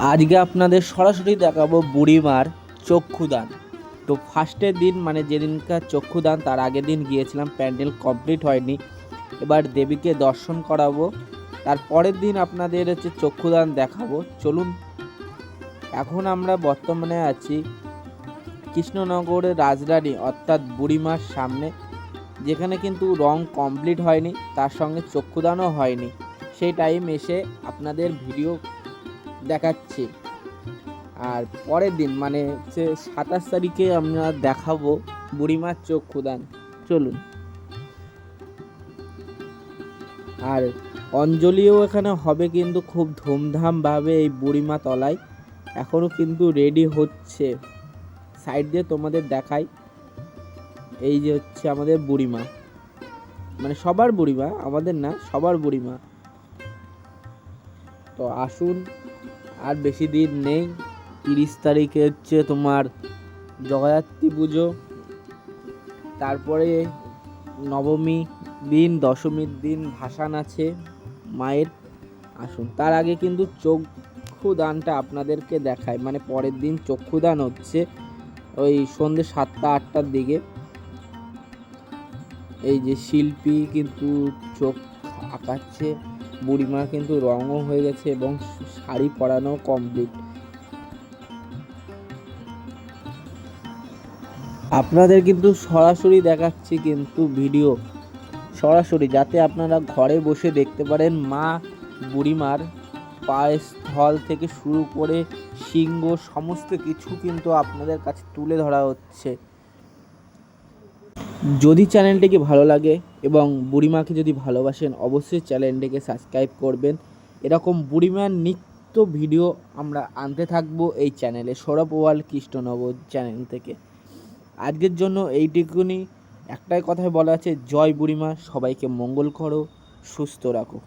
আজকে আপনাদের সরাসরি দেখাবো বুড়িমার চক্ষুদান। তো ফার্স্টের দিন মানে যেদিনকার চক্ষুদান তার আগের দিন গিয়েছিলাম, প্যান্ডেল কমপ্লিট হয়নি। এবার দেবীকে দর্শন করাবো, তার পরের দিন আপনাদের চক্ষুদান দেখাবো। চলুন, এখন আমরা বর্তমানে আছি কৃষ্ণনগরের রাজরানী অর্থাৎ বুড়িমার সামনে, যেখানে কিন্তু রং কমপ্লিট হয়নি, তার সঙ্গে চক্ষুদানও হয়নি। সেই টাইম এসে আপনাদের ভিডিও দেখাচ্ছি। আর পরের দিন মানে হচ্ছে 27 তারিখে আমরা দেখাবো বুড়িমার চক্ষুদান। চলুন। আর অঞ্জলিও এখানে হবে কিন্তু খুব ধুমধামভাবে এই বুড়িমা তলায়, এখনও কিন্তু রেডি হচ্ছে। সাইড দিয়ে তোমাদের দেখাই, এই যে হচ্ছে আমাদের বুড়িমা, মানে সবার বুড়িমা, আমাদের না, সবার বুড়িমা। তো আসুন, আর বেশি দিন নেই। 30 তারিখে হচ্ছে তোমার জগদ্ধাত্রী পুজো, তারপরে নবমী দিন, দশমীর দিন ভাসান আছে মায়ের। আসুন, তার আগে কিন্তু চক্ষুদানটা আপনাদেরকে দেখায়, মানে পরের দিন চক্ষুদান হচ্ছে ওই সন্ধ্যে 7টা-8টার দিকে। এই যে শিল্পী কিন্তু চোখ আঁকাচ্ছে, বুড়িমা কিন্তু রঙও হয়ে গেছে এবং শাড়ি পরানো কমপ্লিট। আপনাদের কিন্তু সরাসরি দেখাচ্ছি কিন্তু ভিডিও সরাসরি, যাতে আপনারা ঘরে বসে দেখতে পারেন মা বুড়িমার পায়ের স্থল থেকে শুরু করে সিংহ সমস্ত কিছু কিন্তু আপনাদের কাছে তুলে ধরা হচ্ছে। যদি চ্যানেলটিকে ভালো লাগে এবং বুড়িমাকে যদি ভালোবাসেন, অবশ্যই চ্যানেলটিকে সাবস্ক্রাইব করবেন। এরকম বুড়িমার নিত্য ভিডিও আমরা আনতে থাকবো এই চ্যানেলে, সৌরভ ওয়ার্ল্ড কৃষ্ণনগর চ্যানেল থেকে। আজকের জন্য এইটুকুনি, একটাই কথাই বলা আছে, জয় বুড়িমা, সবাইকে মঙ্গল করো, সুস্থ রাখো।